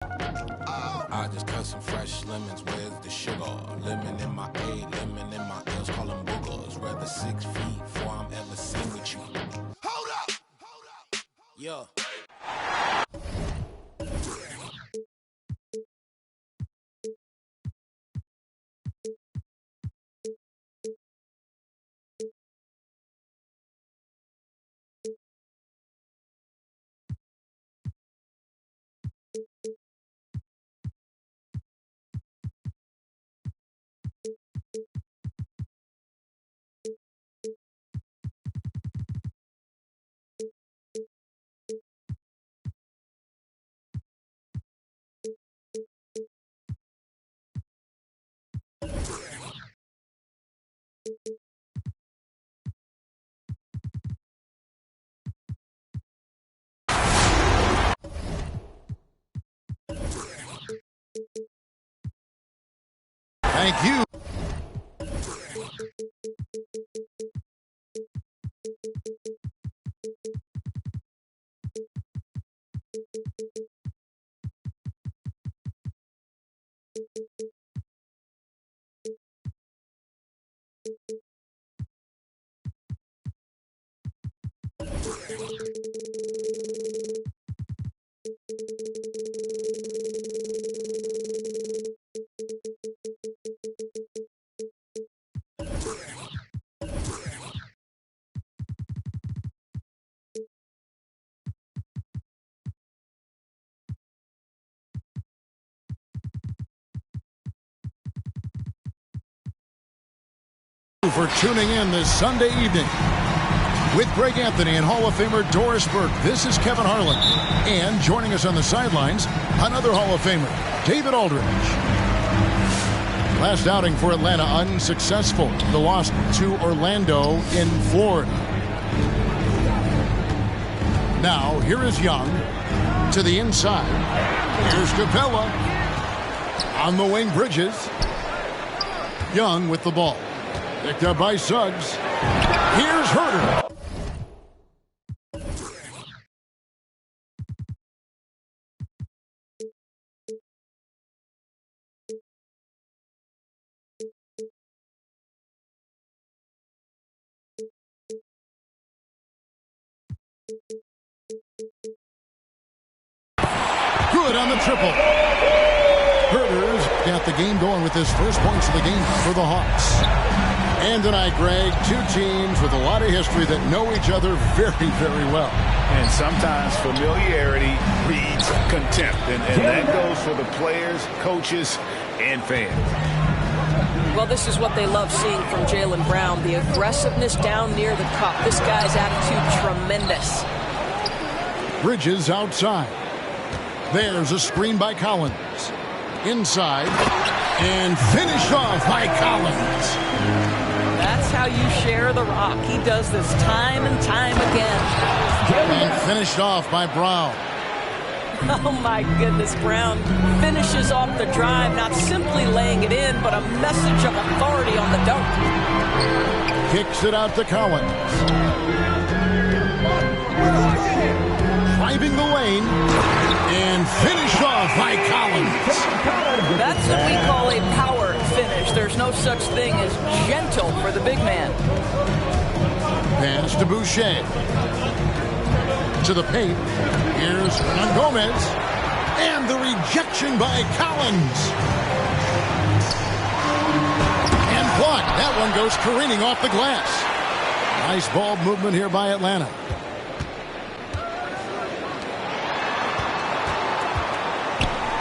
I just cut some fresh lemons, where's the sugar? Lemon in my A, lemon in my L's, call them boogers. Rather 6 feet before I'm ever seen with you. Hold up! Yeah. Thank you. For tuning in this Sunday evening with Greg Anthony and Hall of Famer Doris Burke. This is Kevin Harlan, and joining us on the sidelines, another Hall of Famer, David Aldridge. Last outing for Atlanta unsuccessful. The loss to Orlando in Florida. Now here is Young to the inside. Here's Capella on the wing. Bridges. Young with the ball. Picked up by Suggs. Here's Herter. Good on the triple. Herter's got the game going with his first points of the game for the Hawks. And tonight, Greg, two teams with a lot of history that know each other very, very well. And sometimes familiarity breeds contempt. And that goes for the players, coaches, and fans. Well, this is what they love seeing from Jaylen Brown, the aggressiveness down near the cup. This guy's attitude, tremendous. Bridges outside. There's a screen by Collins. Inside. And finished off by Collins. That's how you share the rock. He does this time and time again. And finished off by Brown. Oh, my goodness. Brown finishes off the drive, not simply laying it in, but a message of authority on the dunk. Kicks it out to Collins. Driving the lane. And finished off by Collins. That's what we call a power finish. There's no such thing as gentle for the big man. Pass to Boucher. To the paint. Here's Hernan Gomez. And the rejection by Collins. And blocked. That one goes careening off the glass. Nice ball movement here by Atlanta.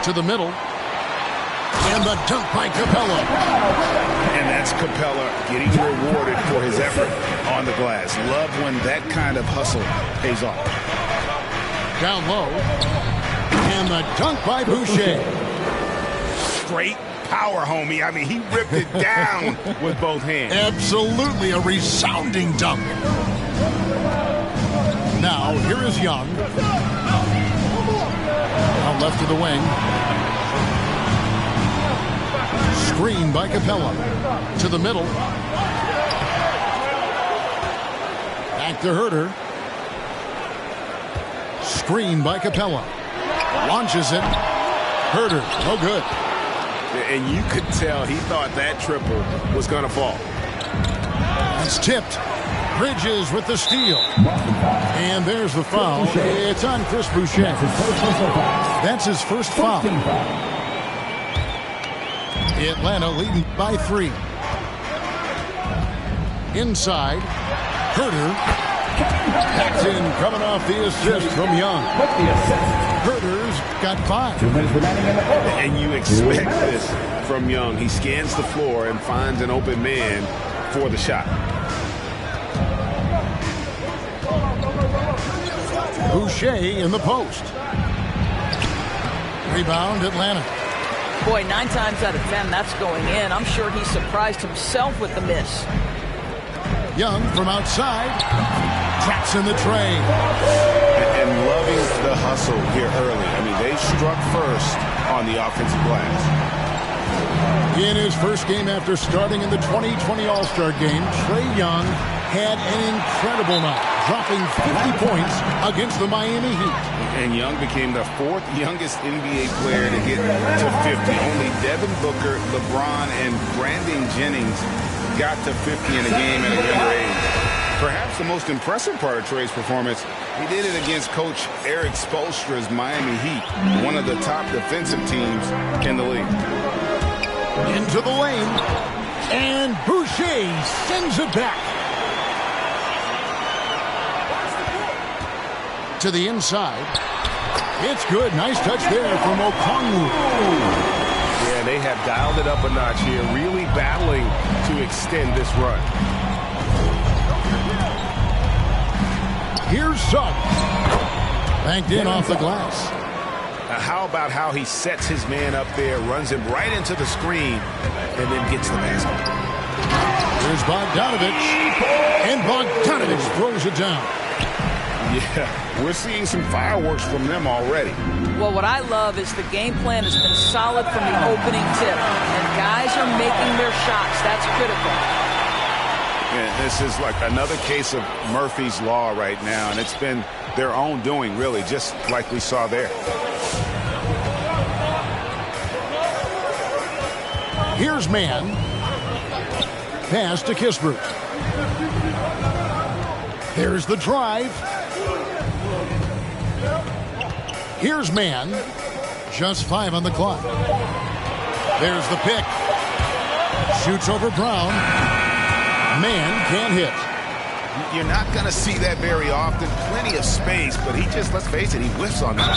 To the middle. And the dunk by Capella. And that's Capella getting rewarded for his effort on the glass. Love when that kind of hustle pays off. Down low. And the dunk by Boucher. Straight power, homie. I mean, he ripped it down with both hands. Absolutely a resounding dunk. Now, here is Young. Out left of the wing. Screen by Capella. To the middle. Back to Herter. Screen by Capella. Launches it. Herder, no good. And you could tell he thought that triple was going to fall. That's tipped. Bridges with the steal. And there's the foul. It's on Chris Boucher. That's his first foul. Atlanta leading by 3. Inside. Herder. That's in coming off the assist from Young. Herder's got 5. And you expect this from Young. He scans the floor and finds an open man for the shot. Boucher in the post. Rebound, Atlanta. Boy, 9 times out of 10, that's going in. I'm sure he surprised himself with the miss. Young from outside. Traps in the tray. And loving the hustle here early. I mean, they struck first on the offensive glass. In his first game after starting in the 2020 All-Star Game, Trae Young had an incredible night, dropping 50 points against the Miami Heat. And Young became the 4th youngest NBA player to get to 50. Only Devin Booker, LeBron, and Brandon Jennings got to 50 in a game at a younger age. Perhaps the most impressive part of Trae's performance, he did it against Coach Eric Spoelstra's Miami Heat, one of the top defensive teams in the league. Into the lane, and Boucher sends it back. To the inside. It's good. Nice touch there from Okongwu. Yeah, they have dialed it up a notch here, really battling to extend this run. Here's Suggs. Banked in off the glass. How about how he sets his man up there, runs him right into the screen, and then gets the basket. Here's Bogdanovich. And Bogdanovich throws it down. Yeah, we're seeing some fireworks from them already. Well, what I love is the game plan has been solid from the opening tip. And guys are making their shots. That's critical. Yeah, this is like another case of Murphy's Law right now, and it's been their own doing, really, just like we saw there. Here's man. Pass to Kispert. There's the drive. Here's man. Just 5 on the clock. There's the pick. Shoots over Brown. Man can't hit. You're not going to see that very often. Plenty of space, but he just, let's face it, he whiffs on that.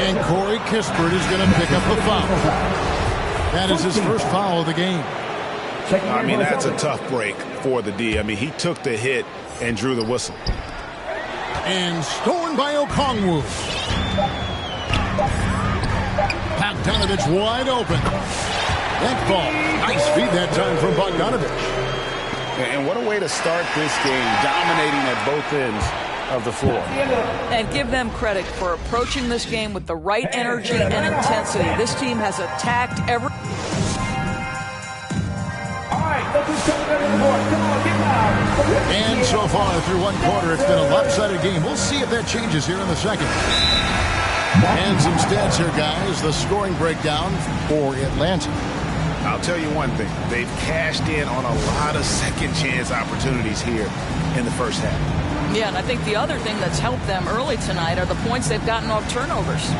And Corey Kispert is going to pick up the foul. That is his first foul of the game. I mean, that's a tough break for the D. I mean, he took the hit and drew the whistle. And stolen by Okongwu. Bogdanovich wide open. That ball. Nice feed that time from Bogdanovich. And what a way to start this game, dominating at both ends of the floor. And give them credit for approaching this game with the right energy and intensity. This team has attacked every... And so far through one quarter, it's been a lopsided game. We'll see if that changes here in the second. And some stats here, guys. The scoring breakdown for Atlanta. I'll tell you one thing. They've cashed in on a lot of second chance opportunities here in the first half. Yeah, and I think the other thing that's helped them early tonight are the points they've gotten off turnovers.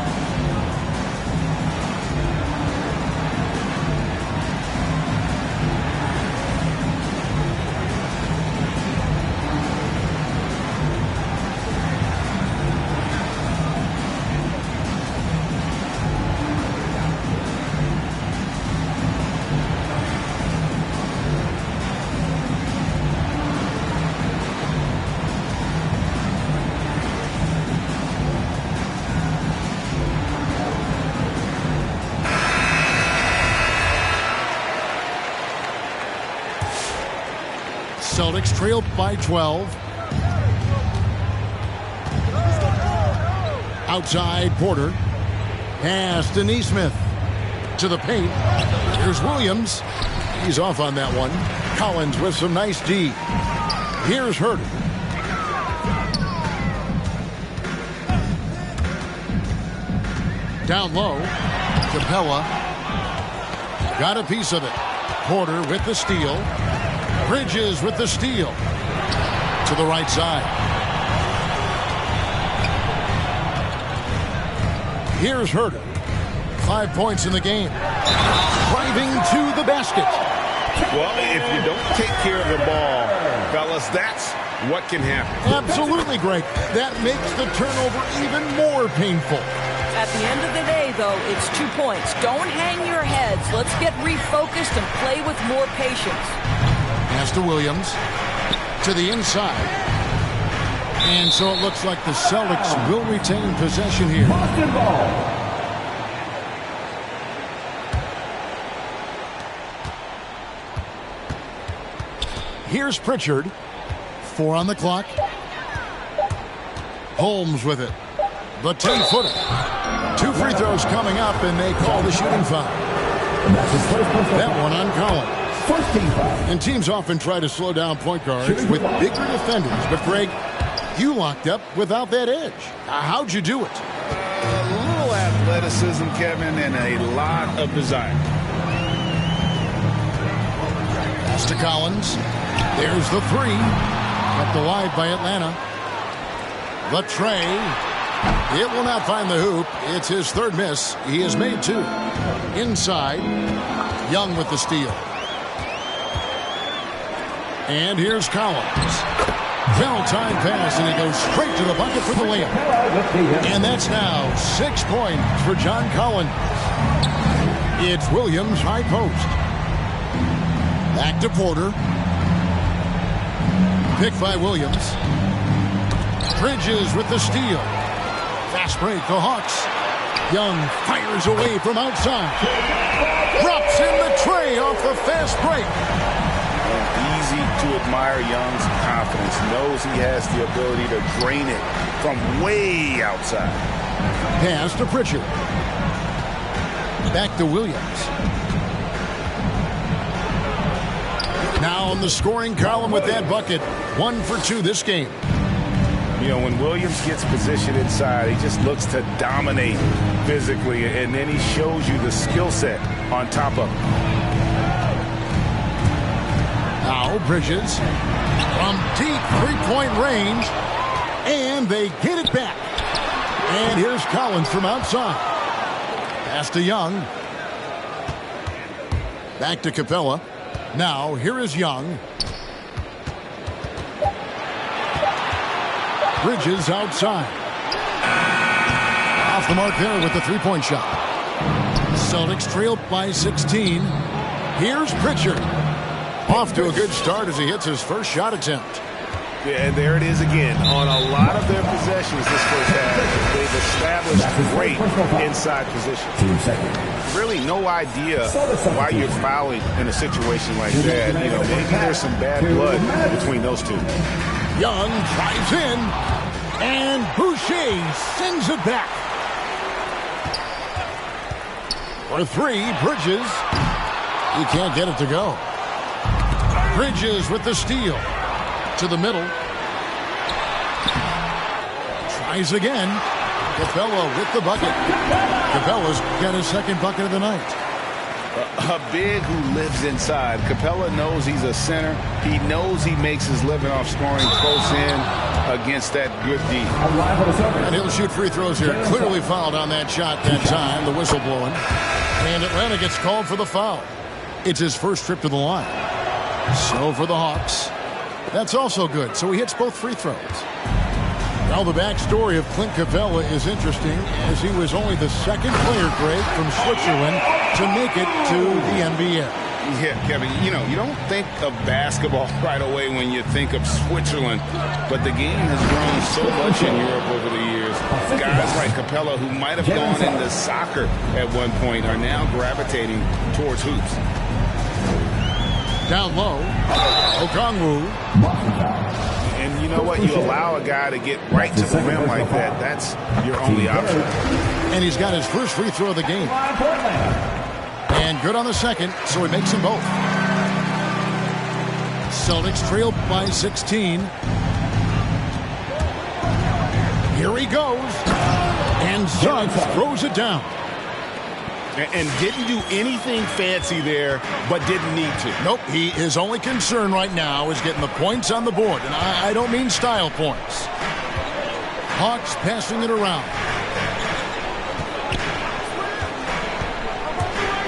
Celtics trail by 12. Outside Porter. Pass to Nesmith. To the paint. Here's Williams. He's off on that one. Collins with some nice D. Here's Herder. Down low. Capella got a piece of it. Porter with the steal. Bridges with the steal. To the right side. Here's Herter. 5 points in the game. Driving to the basket. Well, if you don't take care of the ball, fellas, that's what can happen. Absolutely, Greg. That makes the turnover even more painful. At the end of the day, though, it's 2 points. Don't hang your heads. Let's get refocused and play with more patience. Pass to Williams. To the inside. And so it looks like the Celtics will retain possession here. Boston ball. Here's Pritchard. 4 on the clock. Holmes with it. The 10-footer. 2 free throws coming up, and they call the shooting foul. That one on Collins. And teams often try to slow down point guards with bigger defenders. But, Greg, you locked up without that edge. How'd you do it? A little athleticism, Kevin, and a lot of desire. Pass to Collins. There's the 3. Kept alive by Atlanta. The tray. It will not find the hoop. It's his 3rd miss. He has made 2. Inside. Young with the steal. And here's Collins. Well-timed pass, and he goes straight to the bucket for the layup. And that's now 6 points for John Collins. It's Williams high post. Back to Porter. Picked by Williams. Bridges with the steal. Fast break, the Hawks. Young fires away from outside. Drops in the tray off the fast break. Easy to admire Young's confidence. Knows he has the ability to drain it from way outside. Pass to Pritchard. Back to Williams. Now on the scoring column with that bucket. 1 for 2 this game. You know, when Williams gets positioned inside, he just looks to dominate physically, and then he shows you the skill set on top of it. Now Bridges from deep 3-point range, and they get it back. And here's Collins from outside. Pass to Young. Back to Capella. Now here is Young. Bridges outside. Off the mark there with the 3-point shot. Celtics trail by 16. Here's Pritchard. Off to a good start as he hits his first shot attempt. Yeah, and there it is again. On a lot of their possessions this first half, they've established great inside position. Really no idea why you're fouling in a situation like that. You know, maybe there's some bad blood between those two. Young drives in, and Boucher sends it back. For 3, Bridges. He can't get it to go. Bridges with the steal. To the middle. Tries again. Capella with the bucket. Capella's got his 2nd bucket of the night. A big who lives inside. Capella knows he's a center. He knows he makes his living off scoring close in against that good D. And he'll shoot free throws here. Clearly fouled on that shot that time. The whistle blowing. And Atlanta gets called for the foul. It's his first trip to the line. So for the Hawks, that's also good. So he hits both free throws. Well, the backstory of Clint Capella is interesting, as he was only the 2nd player, Greg, from Switzerland to make it to the NBA. Yeah, Kevin, you know, you don't think of basketball right away when you think of Switzerland, but the game has grown so much in Europe over the years. Guys like Capella, who might have gone into soccer at one point, are now gravitating towards hoops. Down low, Okongwu. And you know what? You allow a guy to get right to the rim like that. That's your only option. And he's got his first free throw of the game. And good on the 2nd, so he makes them both. Celtics trail by 16. Here he goes. And Suggs throws it down. And didn't do anything fancy there, but didn't need to. Nope, his only concern right now is getting the points on the board, and I don't mean style points. Hawks passing it around.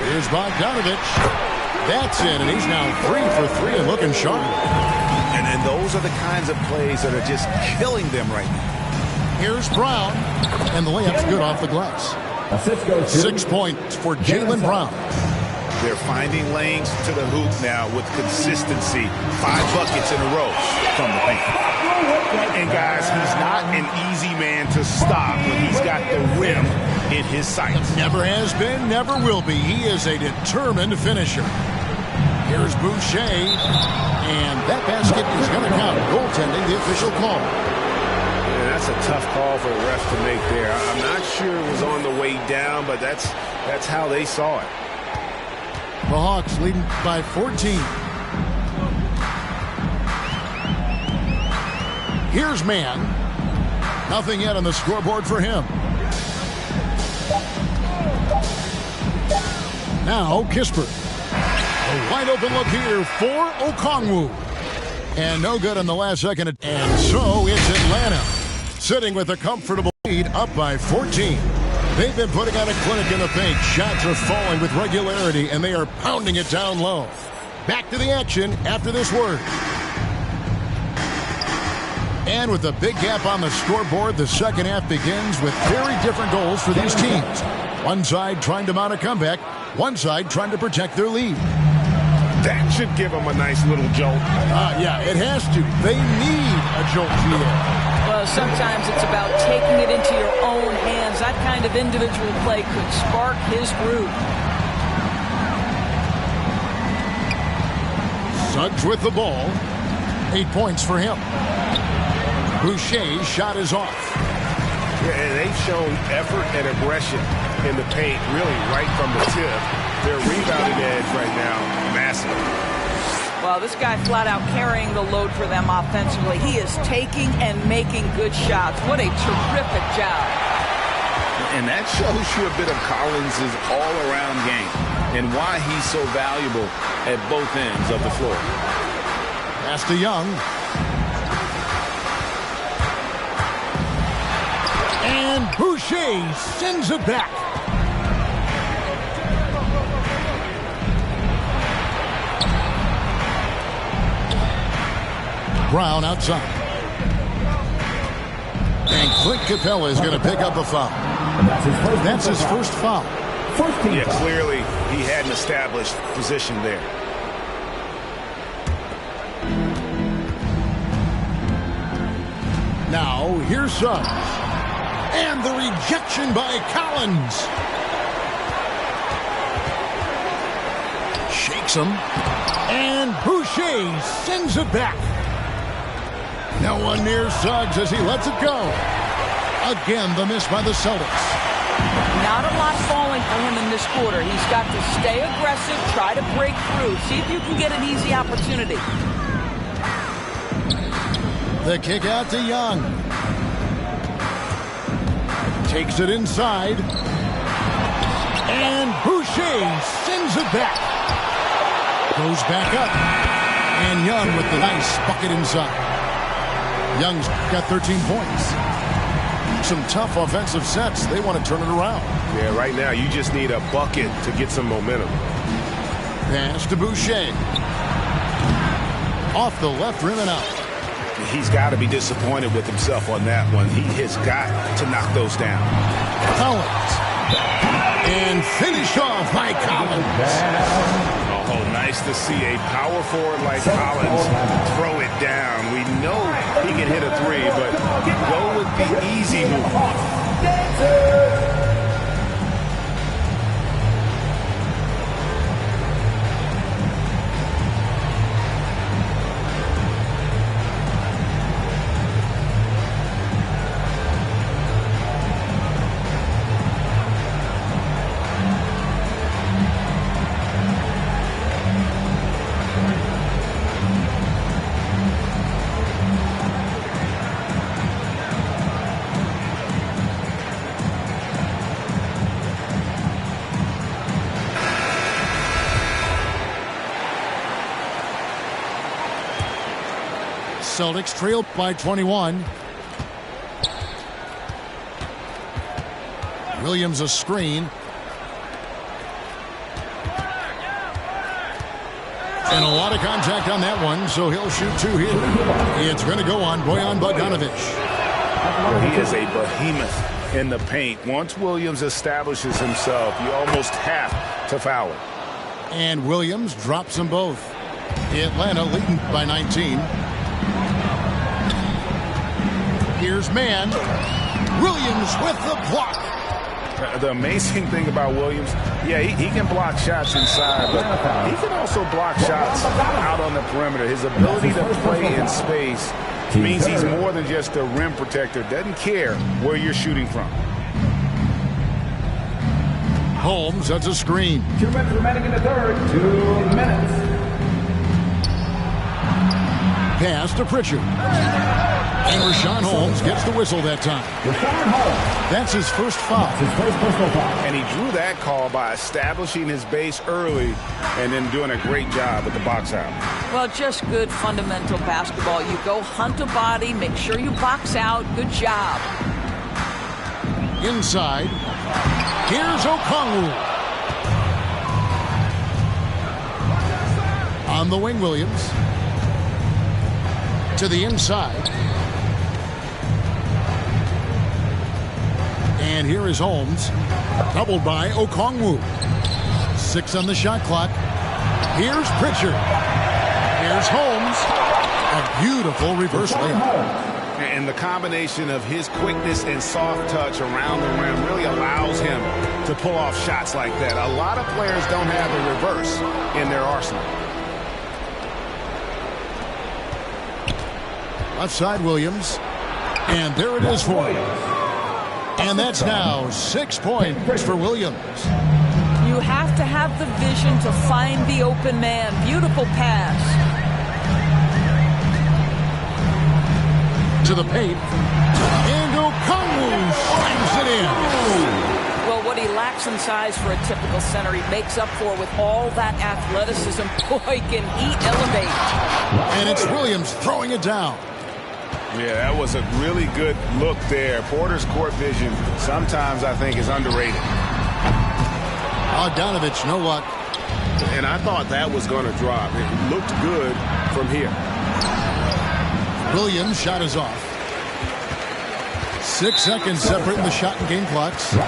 Here's Bogdanovich. That's in, and he's now 3 for 3 and looking sharp. And those are the kinds of plays that are just killing them right now. Here's Brown, and the layup's good off the glass. 6 points for Jaylen Brown. They're finding lanes to the hoop now with consistency. 5 buckets in a row from the paint. And guys, he's not an easy man to stop when he's got the rim in his sights. Never has been, never will be. He is a determined finisher. Here's Boucher, and that basket is going to count. Goaltending, the official call. Yeah, that's a tough call for the ref to make there. I'm not sure it was on the way down, but that's how they saw it. The Hawks leading by 14. Here's Mann. Nothing yet on the scoreboard for him. Now Kispert. A wide open look here for Okongwu. And no good in the last second. And so it's Atlanta sitting with a comfortable lead up by 14. They've been putting on a clinic in the paint. Shots are falling with regularity, and they are pounding it down low. Back to the action after this word. And with a big gap on the scoreboard, the second half begins with very different goals for these teams. One side trying to mount a comeback, one side trying to protect their lead. That should give them a nice little jolt. Yeah, it has to. They need a jolt here. Well, sometimes it's about taking it into your own hands. That kind of individual play could spark his groove. Suggs with the ball. 8 points for him. Boucher's shot is off. Yeah, and they've shown effort and aggression in the paint, really right from the tip. Their rebounding edge right now, massive. Well, this guy flat out carrying the load for them offensively. He is taking and making good shots. What a terrific job. And that shows you a bit of Collins' all-around game and why he's so valuable at both ends of the floor. Pass to Young. And Boucher sends it back. Brown outside. And Clint Capella is going to pick up a foul. That's his first foul. Yeah, clearly he had an established position there. Now, here's Suggs. And the rejection by Collins. Shakes him. And Boucher sends it back. No one near Suggs as he lets it go. Again, the miss by the Celtics. Not a lot falling for him in this quarter. He's got to stay aggressive, try to break through. See if you can get an easy opportunity. The kick out to Young. Takes it inside. And Boucher sends it back. Goes back up. And Young with the nice bucket inside. Young's got 13 points. Some tough offensive sets. They want to turn it around. Yeah, right now you just need a bucket to get some momentum. Pass to Boucher. Off the left rim and out. He's got to be disappointed with himself on that one. He has got to knock those down. Collins. And finished off by Collins. Oh, nice to see a power forward like Collins throw it down. We know he can hit a three, but go with the easy move. Celtics trail by 21. Williams a screen. And a lot of contact on that one, so he'll shoot two here. It's going to go on Bojan Bogdanovic. Well, he is a behemoth in the paint. Once Williams establishes himself, you almost have to foul him. And Williams drops them both. Atlanta leading by 19. Here's Mann. Williams with the block. The amazing thing about Williams, yeah, he can block shots inside, but he can also block shots out on the perimeter. His ability to play in space means he's more than just a rim protector. Doesn't care where you're shooting from. Holmes, that's a screen. 2 minutes remaining in the third. 2 minutes. Pass to Pritchard. And Richaun Holmes gets the whistle that time. That's his first foul. And he drew that call by establishing his base early and then doing a great job with the box out. Well, just good fundamental basketball. You go hunt a body, make sure you box out. Good job. Inside. Here's Okongwu. On the wing, Williams. To the inside. And here is Holmes. Doubled by Okongwu. 6 on the shot clock. Here's Pritchard. Here's Holmes. A beautiful reverse layup. And the combination of his quickness and soft touch around the rim really allows him to pull off shots like that. A lot of players don't have a reverse in their arsenal. Left side, Williams. And there it is for him. And that's now 6 points for Williams. You have to have the vision to find the open man. Beautiful pass. To the paint. And Okongwu slams it in. Well, what he lacks in size for a typical center, he makes up for with all that athleticism. Boy, can he elevate. And it's Williams throwing it down. Yeah, that was a really good look there. Porter's court vision sometimes, I think, is underrated. Bogdanovic, no luck. And I thought that was going to drop. It looked good from here. Williams' shot is off. 6 seconds separating the shot and game clocks. The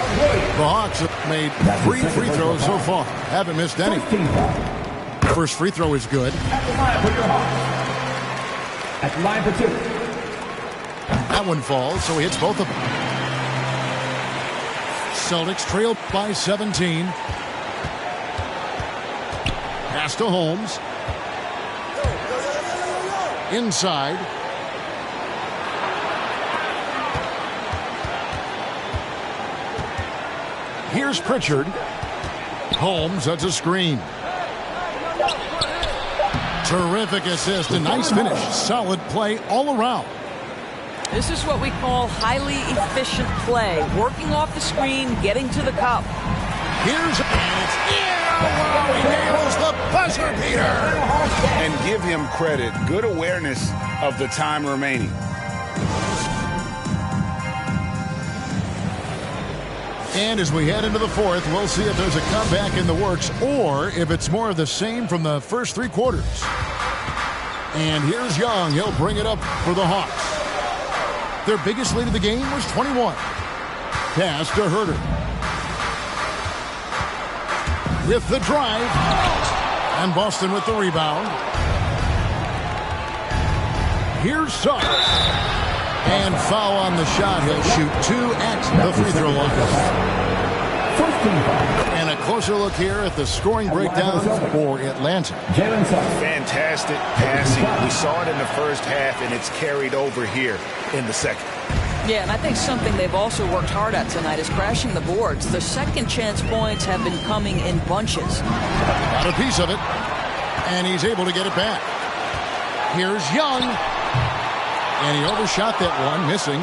Hawks have made 3 free throws so far. Haven't missed any. First free throw is good. At the line for 2. That one falls, so he hits both of them. Celtics trail by 17. Pass to Holmes. Inside. Here's Pritchard. Holmes, that's a screen. Terrific assist, a nice finish. Solid play all around. This is what we call highly efficient play. Working off the screen, getting to the cup. Here's he nails the buzzer beater. And give him credit. Good awareness of the time remaining. And as we head into the fourth, we'll see if there's a comeback in the works or if it's more of the same from the first 3 quarters. And here's Young. He'll bring it up for the Hawks. Their biggest lead of the game was 21. Pass to Herter. With the drive. And Boston with the rebound. Here's Suggs. And foul on the shot. He'll shoot 2 at the free throw line. And a closer look here at the scoring breakdown for Atlanta. Fantastic passing. We saw it in the first half, and it's carried over here in the second. Yeah, and I think something they've also worked hard at tonight is crashing the boards. The second chance points have been coming in bunches. Got a piece of it, and he's able to get it back. Here's Young, and he overshot that one, missing.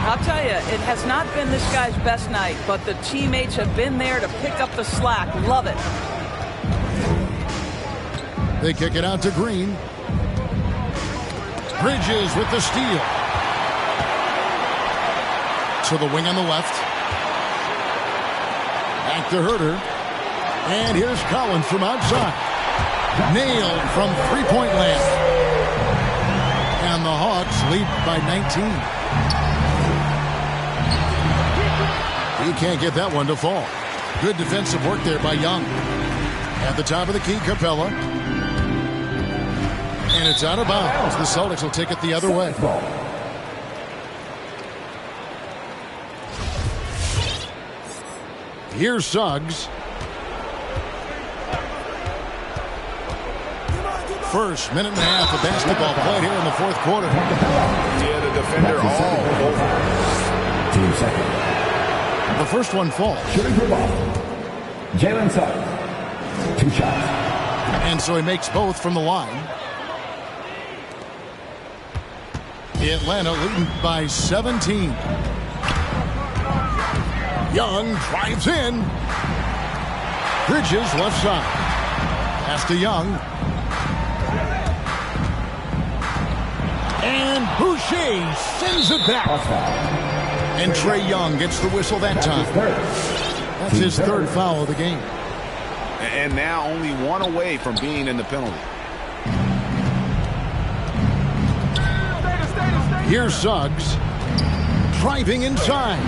I'll tell you, it has not been this guy's best night, but the teammates have been there to pick up the slack. Love it. They kick it out to Green. Bridges with the steal. To the wing on the left. Back to Herter. And here's Collins from outside. Nailed from three-point land. And the Hawks lead by 19. He can't get that one to fall. Good defensive work there by Young. At the top of the key, Capella. And it's out of bounds. The Celtics will take it the other way. Here's Suggs. First minute and a half of basketball played here in the fourth quarter. Yeah, the defender all over. 2 seconds. The first one falls. Shooting for ball. Jalen Suggs. 2 shots. And so he makes both from the line. Atlanta leading by 17. Young drives in. Bridges left side. Pass to Young. And Boucher sends it back. And Trae Young gets the whistle that time. That's his third foul of the game. And now only one away from being in the penalty. Here's Suggs. Driving inside.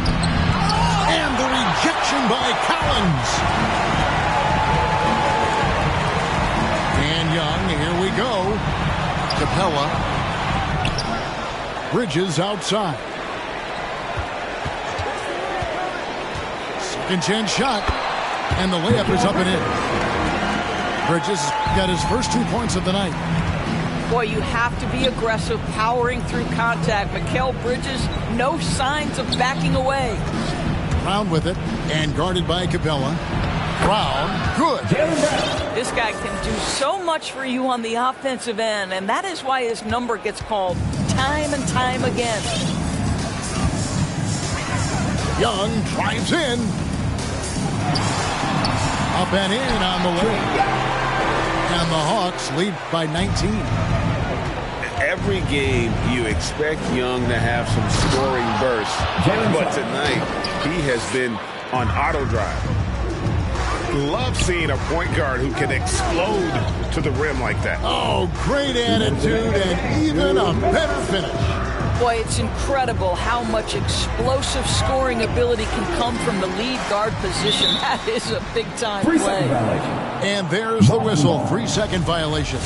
And the rejection by Collins. And Young, here we go. Capella. Bridges outside. Second chance shot. And the layup is up and in. Bridges got his first 2 points of the night. Boy, you have to be aggressive, powering through contact. Mikal Bridges, no signs of backing away. Brown with it, and guarded by Capella. Brown, good. This guy can do so much for you on the offensive end, and that is why his number gets called time and time again. Young drives in. Up and in on the way. And the Hawks lead by 19. Every game you expect Young to have some scoring bursts, but tonight he has been on auto drive. Love seeing a point guard who can explode to the rim like that. Oh, great attitude and even a better finish. Boy, it's incredible how much explosive scoring ability can come from the lead guard position. That is a big-time play. And there's the whistle. 3-second violation.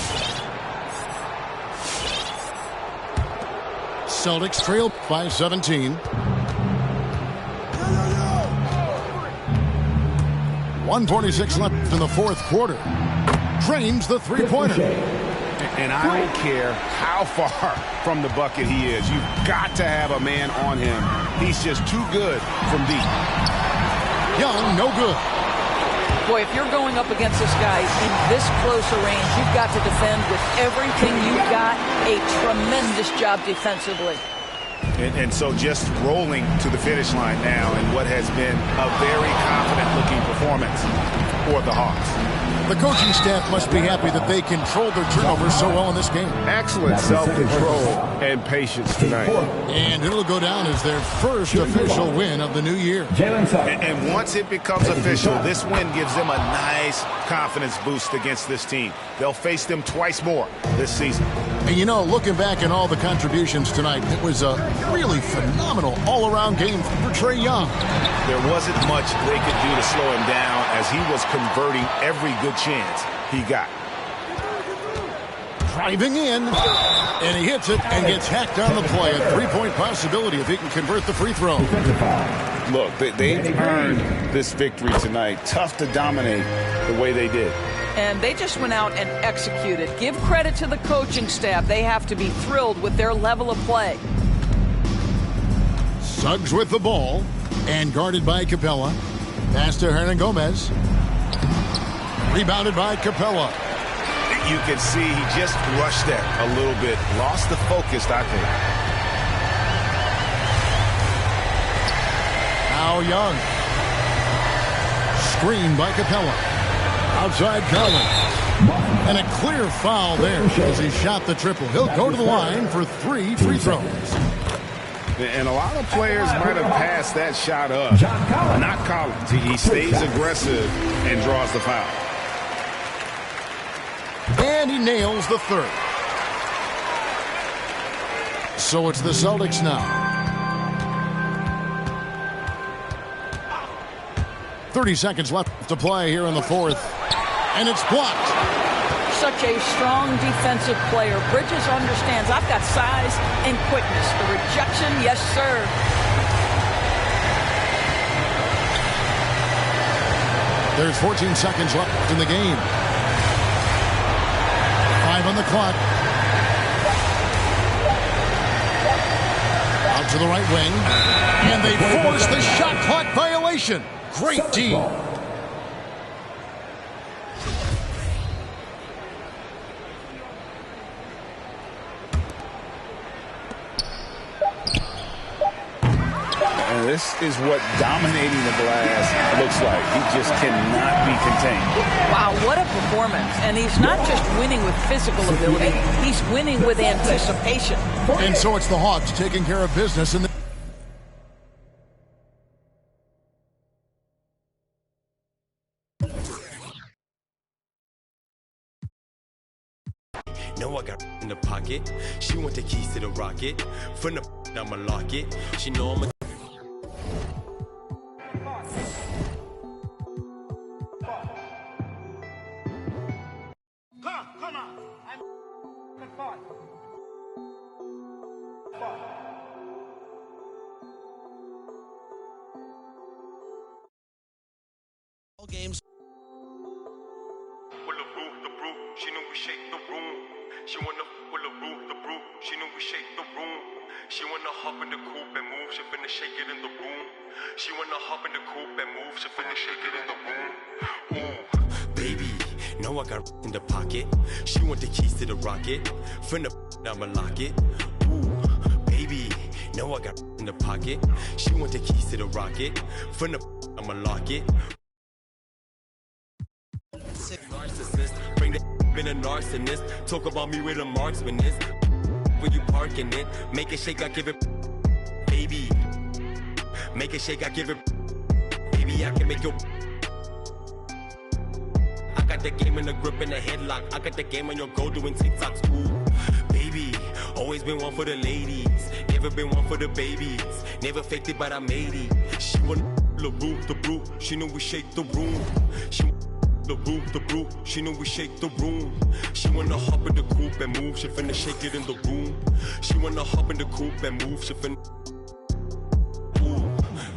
Celtics trail by 17. 1:46 left in the fourth quarter. Drains the three-pointer. And I don't care how far from the bucket he is. You've got to have a man on him. He's just too good from deep. Young, no good. Boy, if you're going up against this guy in this close a range, you've got to defend with everything you've got. A tremendous job defensively. And so just rolling to the finish line now in what has been a very confident-looking performance for the Hawks. The coaching staff must be happy that they controlled their turnovers so well in this game. Excellent self-control and patience tonight. And it'll go down as their first official win of the new year. And once it becomes official, this win gives them a nice confidence boost against this team. They'll face them twice more this season. And you know, looking back at all the contributions tonight, it was a really phenomenal all-around game for Trae Young. There wasn't much they could do to slow him down as he was converting every good chance he got. Driving in, and he hits it and gets hacked on the play. A three-point possibility if he can convert the free throw. Look, they've earned this victory tonight. Tough to dominate the way they did. And they just went out and executed. Give credit to the coaching staff. They have to be thrilled with their level of play. Suggs with the ball, and guarded by Capella. Pass to Hernangomez. Rebounded by Capella. You can see he just rushed that a little bit. Lost the focus, I think. Now Young. Screen by Capella. Outside Collins. And a clear foul there as he shot the triple. He'll go to the line for 3 free throws. And a lot of players might have passed that shot up. Not Collins. He stays aggressive and draws the foul. And he nails the third. So it's the Celtics now. 30 seconds left to play here in the fourth. And it's blocked. Such a strong defensive player. Bridges understands I've got size and quickness. The rejection, yes, sir. There's 14 seconds left in the game. 5 on the clock. Out to the right wing. And they force the shot clock violation. Great team. And this is what dominating the glass looks like. He just cannot be contained. Wow, what a performance. And he's not just winning with physical ability. He's winning with anticipation. And so it's the Hawks taking care of business in the... Know I got in the pocket. She want the keys to the rocket. From the I'ma lock it. She know I'm a games. with the brew. She know we shake the room. She wanna with the brew. She know we shake the room. She wanna hop in the coupe and move. She finna shake it in the room. She wanna hop in the coupe and move. She finna shake it in the room. Ooh, baby, know I got in the pocket. She want the keys to the rocket. From the I'ma lock it. Ooh, baby, know I got in the pocket. She want the keys to the rocket. From the I'ma lock it. Narcissist, bring the been a narcissist. Talk about me with a marksman is. When you parking it, make it shake, I give it. Baby, make it shake, I give it. Baby, I can make your. I got the game in the grip and the headlock. I got the game on your go doing TikToks. Ooh, baby, always been one for the ladies. Never been one for the babies. Never faked it, but I made it. She want the brew. She know we shake the room. She the brew, she know we shake the room. She wanna hop in the coupe and move, she finna shake it in the room. She wanna hop in the coupe and move, she finna. Ooh,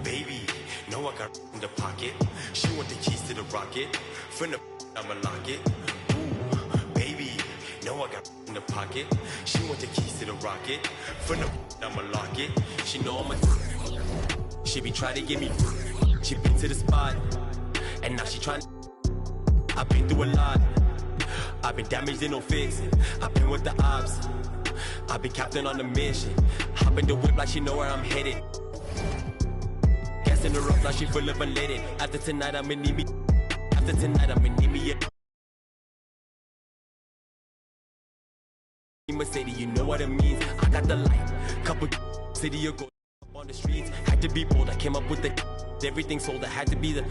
baby, know I got in the pocket. She want the keys to the rocket. Finna, I'ma lock it. Ooh, baby, know I got in the pocket. She want the keys to the rocket. Finna, I'ma lock it. She know I'm a. She be trying to get me. She been to the spot, and now she trying. I've been through a lot. I've been damaged and no fixing. I've been with the ops. I've been captain on the mission. Hop in the whip like she know where I'm headed. Gas in the rough, now she full of unleaded. After tonight, I'ma need me. After tonight, I'ma need me a Mercedes, you know what it means. I got the light. Couple city of gold on the streets. Had to be bold. I came up with the everything sold. I had to be the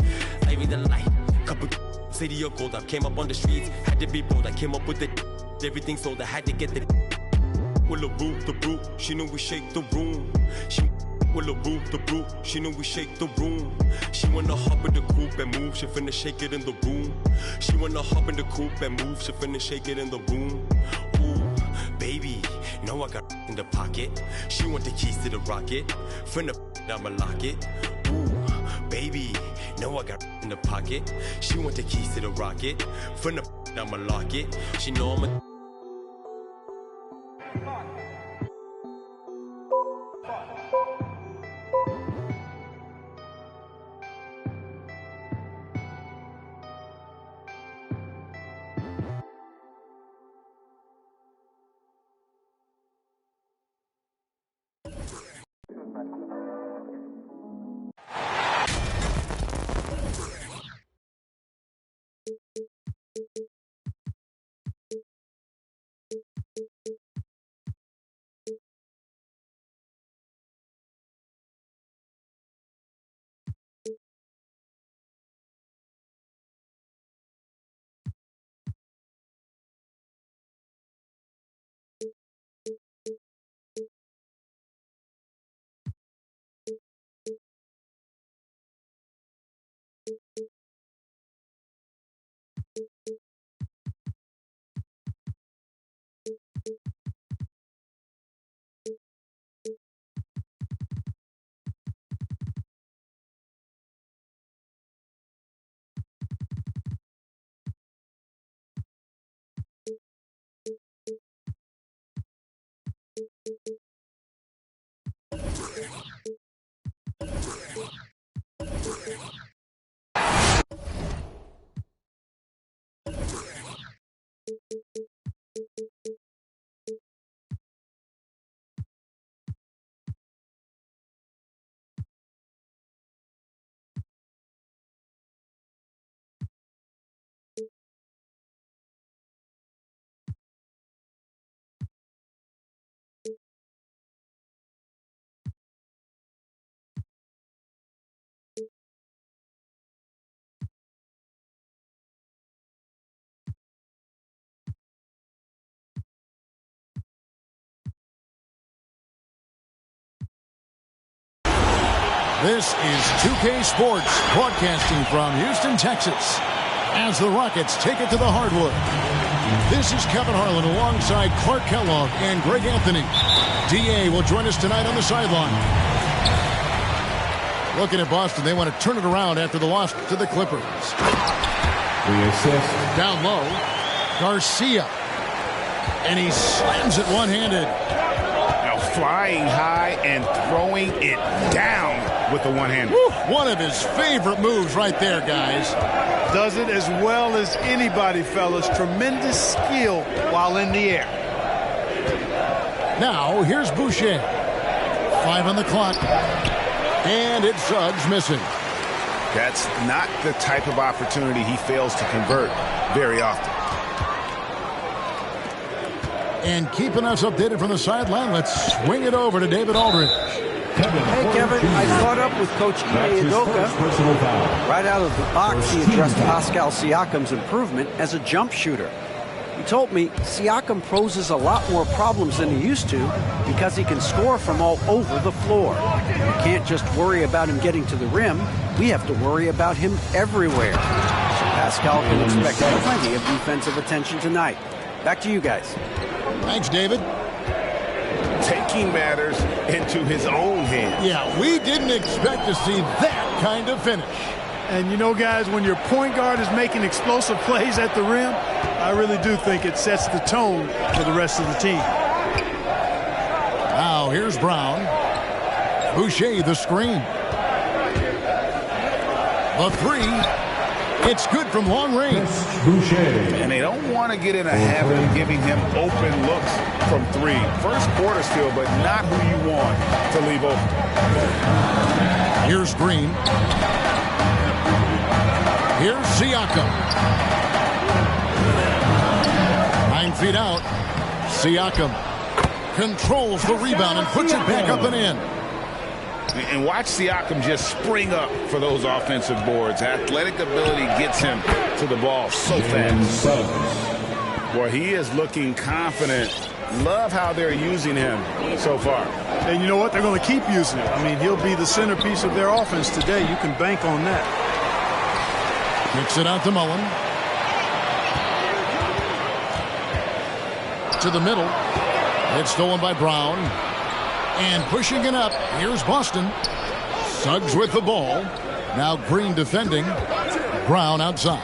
light. Couple city of gold. I came up on the streets. Had to be bold. I came up with the everything sold. I had to get the with the brew. She know we shake the room. She with the brew. She know we shake the room. She wanna hop in the coupe and move. She finna shake it in the room. She wanna hop in the coupe and move. She finna shake it in the room. Ooh, baby, know I got in the pocket. She want the keys to the rocket. Finna I'ma lock it. Ooh, baby, know I got in the pocket. She want the keys to the rocket. Finna I'ma lock it. She know I'm a. This is 2K Sports, broadcasting from Houston, Texas, as the Rockets take it to the hardwood. This is Kevin Harlan alongside Clark Kellogg and Greg Anthony. D.A. will join us tonight on the sideline. Looking at Boston, they want to turn it around after the loss to the Clippers. The assist. Down low, Garcia. And he slams it one-handed. Now flying high and throwing it down with the one-hand. One of his favorite moves right there, guys. Does it as well as anybody, fellas. Tremendous skill while in the air. Now, here's Boucher. 5 on the clock. And it's Suggs missing. That's not the type of opportunity he fails to convert very often. And keeping us updated from the sideline, let's swing it over to David Aldridge. Hey, Kevin, I caught up with Coach Ime Udoka. Right out of the box, he addressed Pascal Siakam's improvement as a jump shooter. He told me Siakam poses a lot more problems than he used to because he can score from all over the floor. We can't just worry about him getting to the rim. We have to worry about him everywhere. So Pascal can expect plenty of defensive attention tonight. Back to you guys. Thanks, David. Taking matters into his own hands. Yeah, we didn't expect to see that kind of finish. And you know, guys, when your point guard is making explosive plays at the rim, I really do think it sets the tone for the rest of the team. Now, here's Brown. Boucher, the screen. The three. It's good from long range. And they don't want to get in a habit of giving him open looks from 3. First quarter still, but not who you want to leave open. Here's Green. Here's Siakam. 9 feet out. Siakam controls the rebound and puts it back up and in. And watch Siakam just spring up for those offensive boards. Athletic ability gets him to the ball so fast. Boy, he is looking confident. Love how they're using him so far. And you know what? They're going to keep using him. I mean, he'll be the centerpiece of their offense today. You can bank on that. Kicks it out to Mullen. To the middle. It's stolen by Brown. And pushing it up, here's Boston. Suggs with the ball. Now Green defending. Brown outside.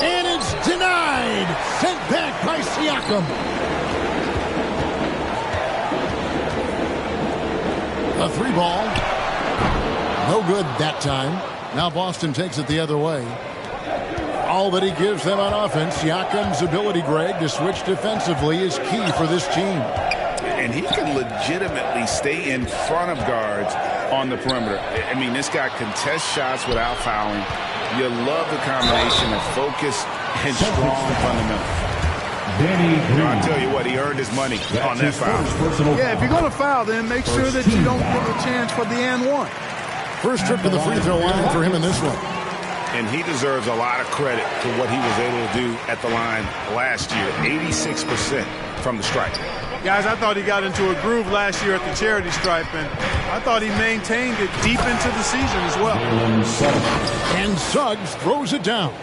And it's denied. Sent back by Siakam. A 3 ball. No good that time. Now Boston takes it the other way. All that he gives them on offense, Siakam's ability, Greg, to switch defensively is key for this team. And he can legitimately stay in front of guards on the perimeter. I mean, this guy contests shots without fouling. You love the combination of focus and strong fundamentals. I'll tell you what, he earned his money on that foul. Yeah, if you're going to foul, then make sure that you don't give a chance for the and one. First trip to the free throw line for him in this one. And he deserves a lot of credit for what he was able to do at the line last year. 86% from the stripe. Guys, I thought he got into a groove last year at the charity stripe, and I thought he maintained it deep into the season as well. And Suggs throws it down.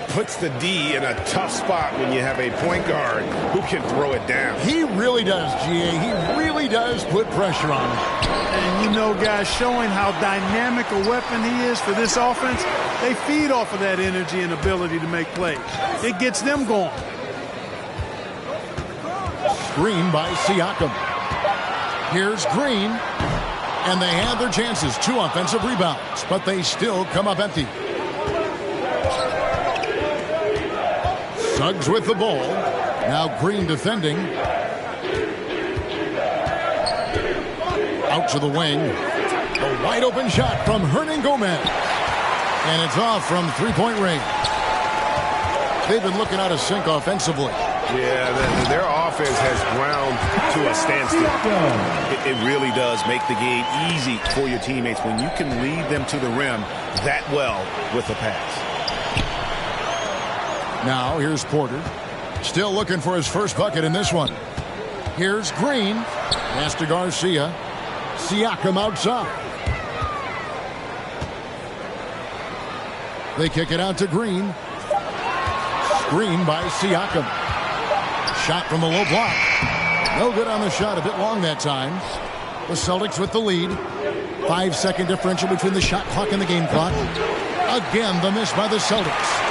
Puts the D in a tough spot when you have a point guard who can throw it down. He really does, G.A. He really does put pressure on him. And you know, guys, showing how dynamic a weapon he is for this offense, they feed off of that energy and ability to make plays. It gets them going. Screen by Siakam. Here's Green. And they have their chances. 2 offensive rebounds, but they still come up empty. Suggs with the ball. Now Green defending. Out to the wing. A wide open shot from Hernan Gomez. And it's off from 3-point range. They've been looking out of sync offensively. Yeah, their offense has ground to a standstill. It really does make the game easy for your teammates when you can lead them to the rim that well with the pass. Now here's Porter. Still looking for his first bucket in this one. Here's Green. Pass to Garcia. Siakam outside. They kick it out to Green. Screen by Siakam. Shot from the low block. No good on the shot. A bit long that time. The Celtics with the lead. 5-second differential between the shot clock and the game clock. Again, the miss by the Celtics.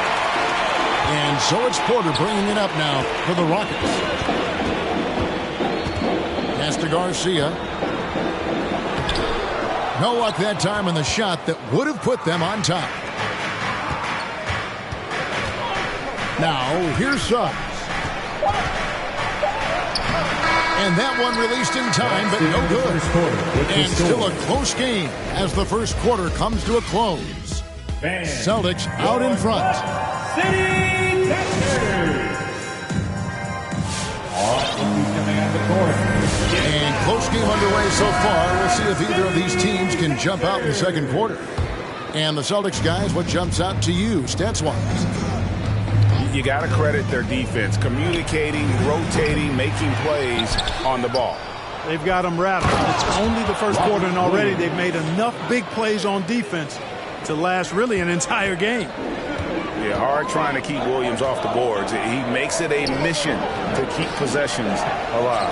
And so it's Porter bringing it up now for the Rockets. Pass to Garcia. No luck that time on the shot that would have put them on top. Now, here's Suggs. And that one released in time, but no good. And still a close game as the first quarter comes to a close. Celtics out in front. City Texans. And close game underway so far. We'll see if either of these teams can jump out in the second quarter. And the Celtics guys, what jumps out to you, stats-wise? You got to credit their defense, communicating, rotating, making plays on the ball. They've got them rattled. It's only the first quarter, and already they've made enough big plays on defense to last really an entire game. Yeah, hard trying to keep Williams off the boards. He makes it a mission to keep possessions alive.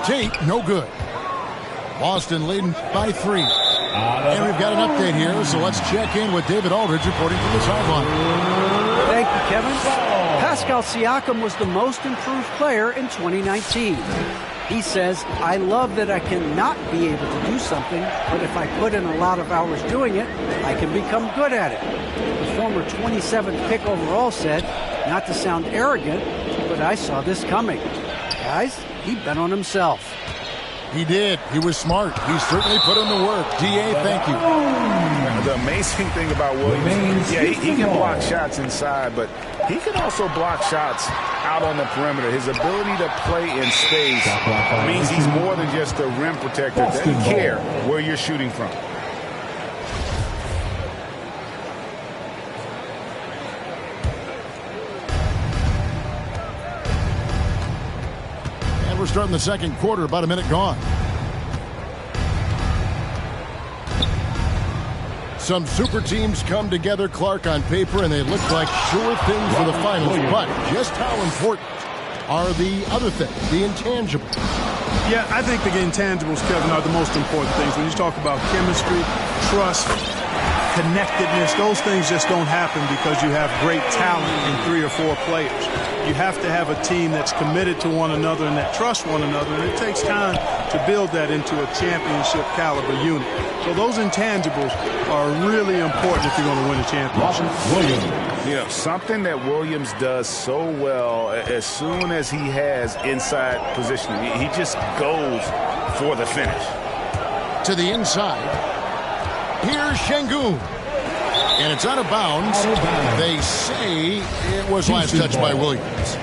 Tate, no good. Boston leading by 3. And we've got an update here, so let's check in with David Aldridge reporting from the sideline. Thank you, Kevin. Pascal Siakam was the most improved player in 2019. He says, I love that I cannot be able to do something, but if I put in a lot of hours doing it, I can become good at it. The former 27th pick overall said, not to sound arrogant, but I saw this coming. Guys, he bet on himself. He did. He was smart. He certainly put in the work. D.A., thank you. The amazing thing about Williams, he can block shots inside, but he can also block shots out on the perimeter. His ability to play in space means he's more than just a rim protector. Doesn't care where you're shooting from. We're starting the second quarter, about a minute gone. Some super teams come together, Clark, on paper, and they look like sure things for the finals. But just how important are the other things, the intangibles? Yeah, I think the intangibles, Kevin, are the most important things. When you talk about chemistry, trust, connectedness, those things just don't happen because you have great talent in 3 or 4 players. You have to have a team that's committed to one another and that trusts one another, and it takes time to build that into a championship caliber unit. So those intangibles are really important if you're going to win a championship. You know, something that Williams does so well, as soon as he has inside positioning, he just goes for the finish. To the inside. Here's Şengün. And it's out of bounds. They say it was last touched by Williams.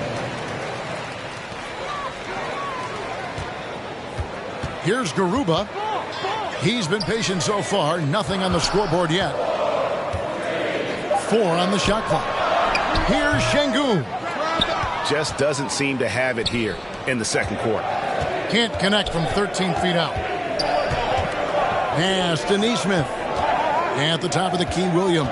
Here's Garuba. He's been patient so far. Nothing on the scoreboard yet. 4 on the shot clock. Here's Şengün. Just doesn't seem to have it here in the second quarter. Can't connect from 13 feet out. Pass to Nesmith. At the top of the key, Williams.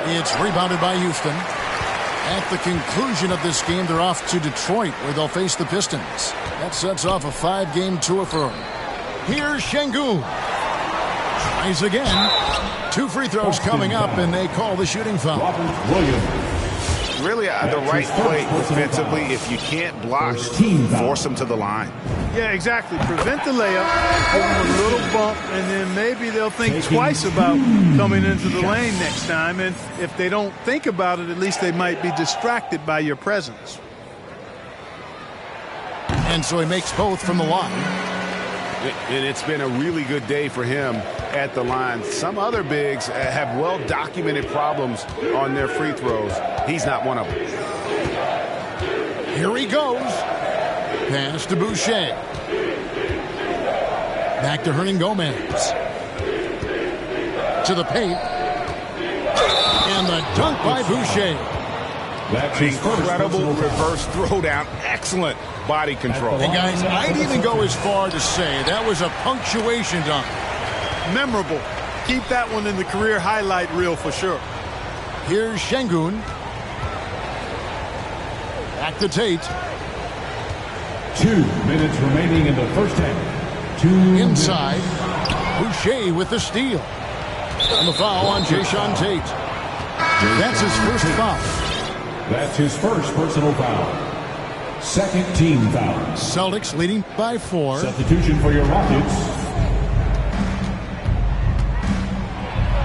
It's rebounded by Houston. At the conclusion of this game, they're off to Detroit, where they'll face the Pistons. That sets off a 5-game tour for them. Here's Şengün. Tries again. 2 free throws coming up, and they call the shooting foul. Really the right play defensively. If you can't block, force them to the line. Yeah, exactly. Prevent the layup, give them a little bump, and then maybe they'll think twice about coming into the lane next time. And if they don't think about it, at least they might be distracted by your presence. And so he makes both from the line. And it's been a really good day for him at the line. Some other bigs have well-documented problems on their free throws. He's not one of them. Here he goes. Pass to Boucher. Back to Hernangomez. To the paint. And the the dunk by Boucher. That's incredible reverse throwdown. Excellent body control. And guys, I'd even go as far to say that was a punctuation dunk. Memorable. Keep that one in the career highlight reel for sure. Here's Şengün. Back to Tate. 2 minutes remaining in the first half. Inside. Boucher with the steal. And the foul on Jae'Sean Tate. That's his first foul. That's his first personal foul. Second team foul. Celtics leading by 4. Substitution for your Rockets.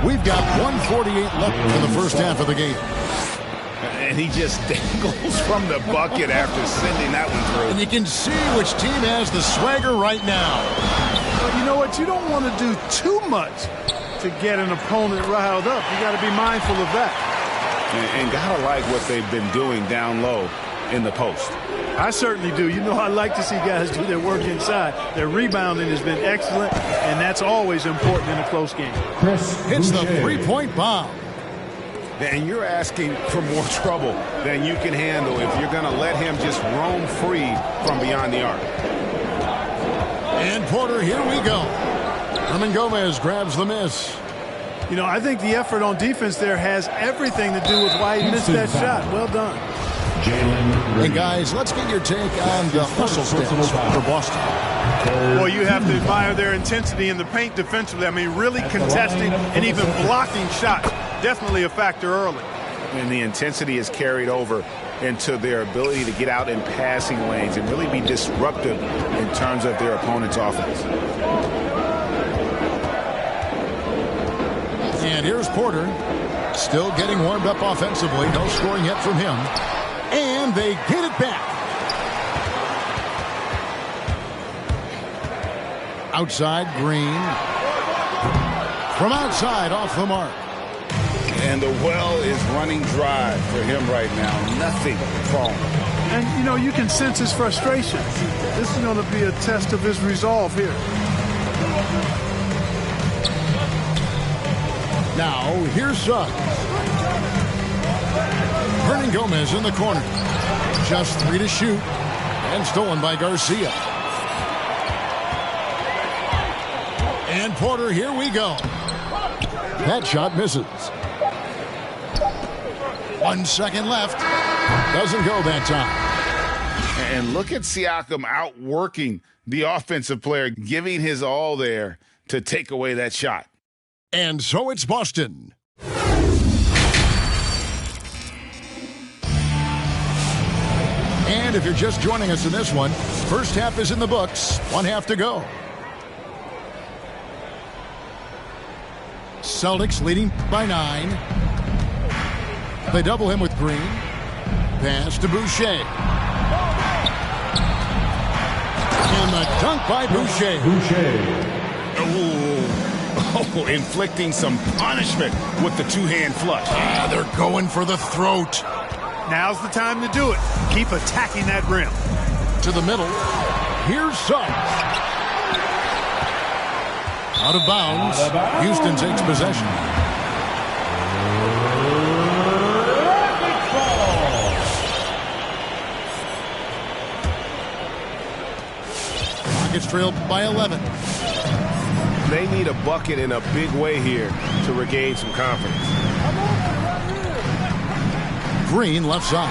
We've got 1:48 left in the first half of the game. And he just dangles from the bucket after sending that one through. And you can see which team has the swagger right now. But you know what? You don't want to do too much to get an opponent riled up. You got to be mindful of that. And gotta like what they've been doing down low in the post. I certainly do. You know, I like to see guys do their work inside. Their rebounding has been excellent, and that's always important in a close game. Chris hits Boucher. the three-point bomb. And you're asking for more trouble than you can handle if you're going to let him just roam free from beyond the arc. And Porter, here we go. Hernangomez grabs the miss. You know, I think the effort on defense there has everything to do with why he missed that shot. Well done. And guys, let's get your take on the hustle stats for Boston. Well, you have to admire their intensity in the paint defensively. I mean, really contesting and even blocking shots. Definitely a factor early. And the intensity is carried over into their ability to get out in passing lanes and really be disruptive in terms of their opponent's offense. And here's Porter, still getting warmed up offensively. No scoring yet from him. And they get it back. Outside, Green. From outside, off the mark. And the well is running dry for him right now. Nothing falling. And, you know, you can sense his frustration. This is going to be a test of his resolve here. Now, here's Suggs. Hernangomez in the corner. Just 3 to shoot. And stolen by Garcia. And Porter, here we go. That shot misses. 1 second left. Doesn't go that time. And look at Siakam outworking the offensive player, giving his all there to take away that shot. And so it's Boston. And if you're just joining us in this one, first half is in the books. 1 half to go. Celtics leading by 9. They double him with Green. Pass to Boucher. And the dunk by Boucher. Oh, inflicting some punishment with the two-hand flush. They're going for the throat. Now's the time to do it. Keep attacking that rim. To the middle. Here's Suggs. Out of bounds. Houston takes possession. Rockets trailed by 11. They need a bucket in a big way here to regain some confidence. Green left side.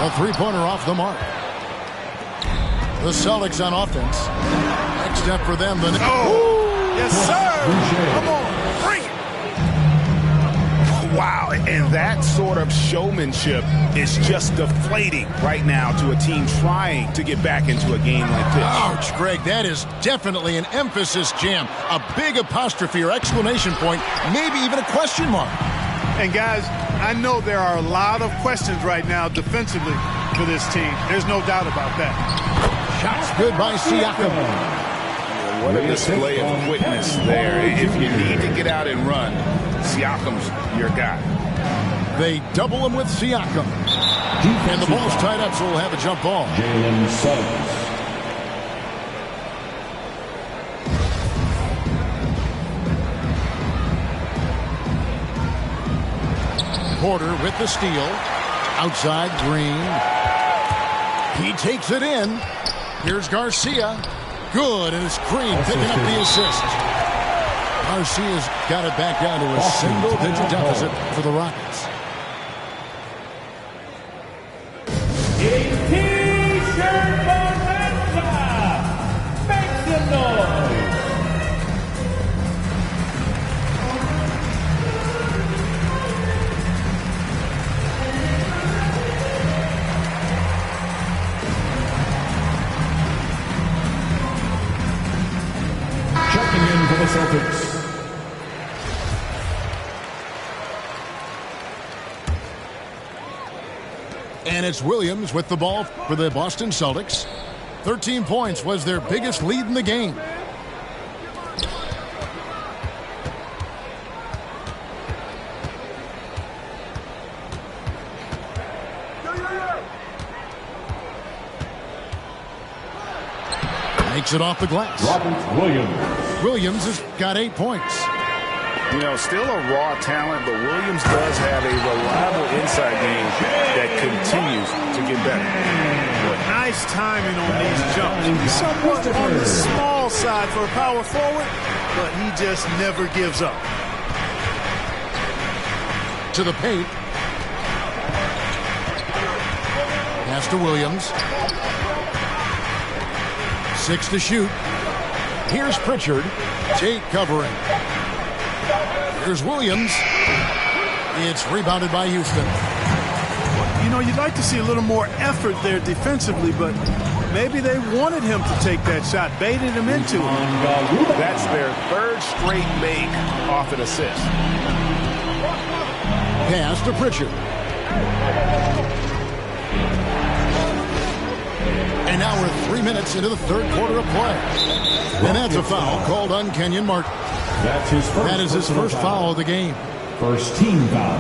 A three-pointer off the mark. The Celtics on offense. Next step for them. Yes, sir. Come on, bring it. Wow, and that sort of showmanship is just deflating right now to a team trying to get back into a game like this. Ouch, Greg, that is definitely an emphasis jam. A big apostrophe or exclamation point, maybe even a question mark. And guys, I know there are a lot of questions right now defensively for this team. There's no doubt about that. Shots good by Siakam. What a display of quickness there. If you need to get out and run, Siakam's your guy. They double him with Siakam. And the ball's tied up, so we'll have a jump ball. Jalen Suggs. Porter with the steal. Outside Green. He takes it in. Here's Garcia. Good, and it's Green picking up the assist. Garcia's got it back down to a single-digit deficit for the Rockets. T-shirt bonanza! Make some noise! Checking in for the Celtics. And it's Williams with the ball for the Boston Celtics. 13 points was their biggest lead in the game. Makes it off the glass. Robert Williams. Williams has got 8 points. You know, still a raw talent, but Williams does have a reliable inside game that continues to get better. But nice timing on these jumps. Somewhat on the small side for a power forward, but he just never gives up. To the paint. Pass to Williams. 6 to shoot. Here's Pritchard. Tate covering. Here's Williams. It's rebounded by Houston. You know, you'd like to see a little more effort there defensively, but maybe they wanted him to take that shot, baited him into it. That's their third straight make off an assist. Pass to Pritchard. And now we're 3 minutes into the third quarter of play. And that's a foul called on Kenyon Martin. That's his first. That is his first foul of the game. First team foul.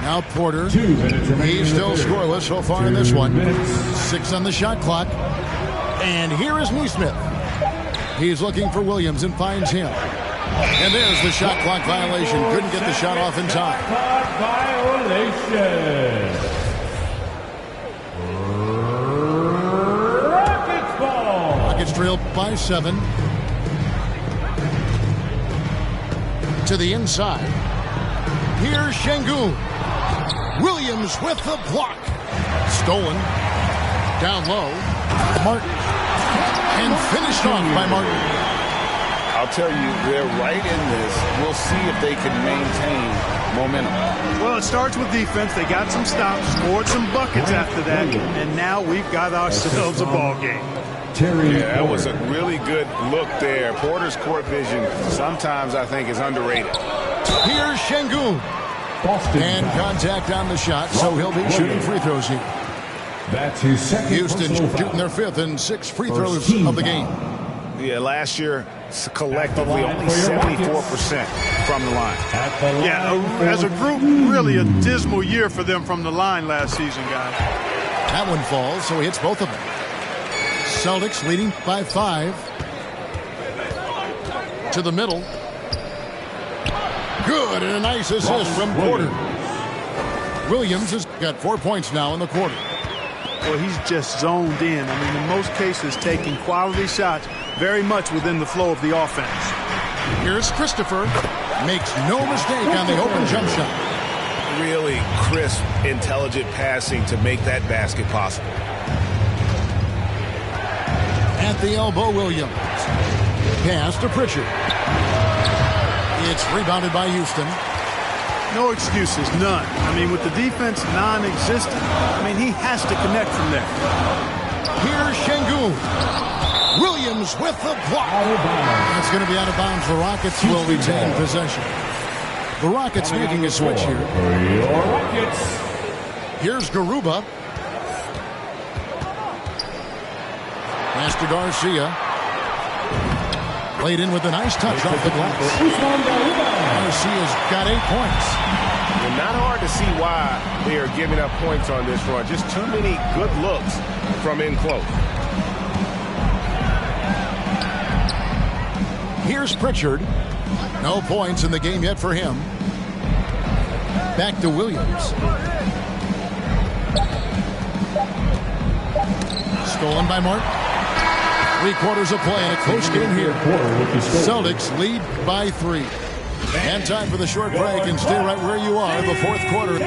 Now Porter. 2 minutes remaining. He's still scoreless so far in this one. minutes. 6 on the shot clock. And here is Neesmith. He's looking for Williams and finds him. And there's the shot clock violation. Couldn't get the shot off in time. Clock violation. Rockets ball. Rockets trail by 7. To the inside. Here's Şengün. Williams with the block. Stolen. Down low. Martin. And finished off by Martin. I'll tell you, they're right in this. We'll see if they can maintain momentum. Well, it starts with defense. They got some stops, scored some buckets after that, and now we've got ourselves a ball game. Yeah, that was a really good look there. Porter's court vision sometimes I think is underrated. Here's Şengün. And contact on the shot, so he'll be shooting free throws here. That's his second. Houston shooting their 5th and 6th free throws of the game. Yeah, last year, collectively, only 74% from the line. Yeah, as a group, really a dismal year for them from the line last season, guys. That one falls, so he hits both of them. Celtics leading by 5. To the middle. Good, and a nice assist from Porter. Williams has got 4 points now in the quarter. Well, he's just zoned in. I mean, in most cases, taking quality shots very much within the flow of the offense. Here's Christopher. Makes no mistake on the open jump shot. Really crisp, intelligent passing to make that basket possible. At the elbow, Williams. Pass to Pritchard. It's rebounded by Houston. No excuses, none. I mean, with the defense non-existent, I mean, he has to connect from there. Here's Şengün. Williams with the block. It's going to be out of bounds. The Rockets will retain possession. The Rockets making a switch here. Here's Garuba. Pass to Garcia. Played in with a nice touch off the glass. Garcia's got 8 points. Well, not hard to see why they are giving up points on this run. Just too many good looks from in close. Here's Pritchard. No points in the game yet for him. Back to Williams. Stolen by Martin. 3/4 of play in a close game here. Celtics lead by 3. And time for the short break, and stay right where you are. The fourth quarter.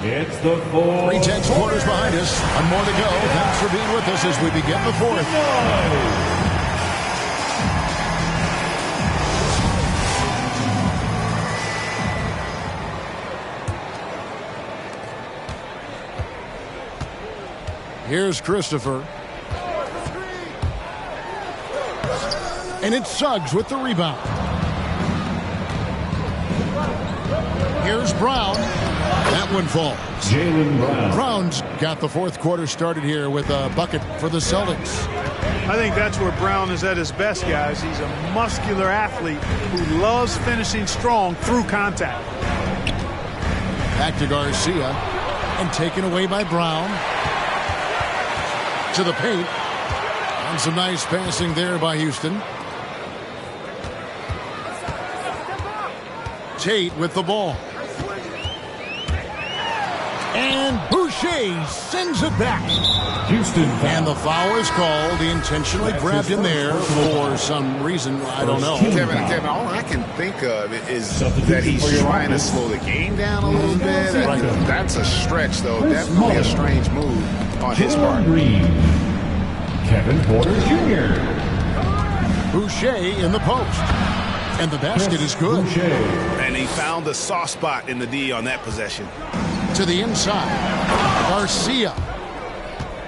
It's the fourth. 3 quarters behind us. One more to go. Thanks for being with us as we begin the fourth. Here's Christopher. And it's Suggs with the rebound. Here's Brown. That one falls. Jaylen Brown. Brown's got the fourth quarter started here with a bucket for the Celtics. I think that's where Brown is at his best, guys. He's a muscular athlete who loves finishing strong through contact. Back to Garcia. And taken away by Brown. To the paint. And some nice passing there by Houston. Tate with the ball. And Boucher sends it back. Houston. And the foul is called. He intentionally grabbed him there for some reason. I don't know. Kevin, all I can think of is that he's trying to slow the game down a little bit. That's a stretch, though. Definitely a strange move on his part. Kevin Porter Jr. Boucher in the post. And the basket is good. And he found the soft spot in the D on that possession. To the inside. Garcia.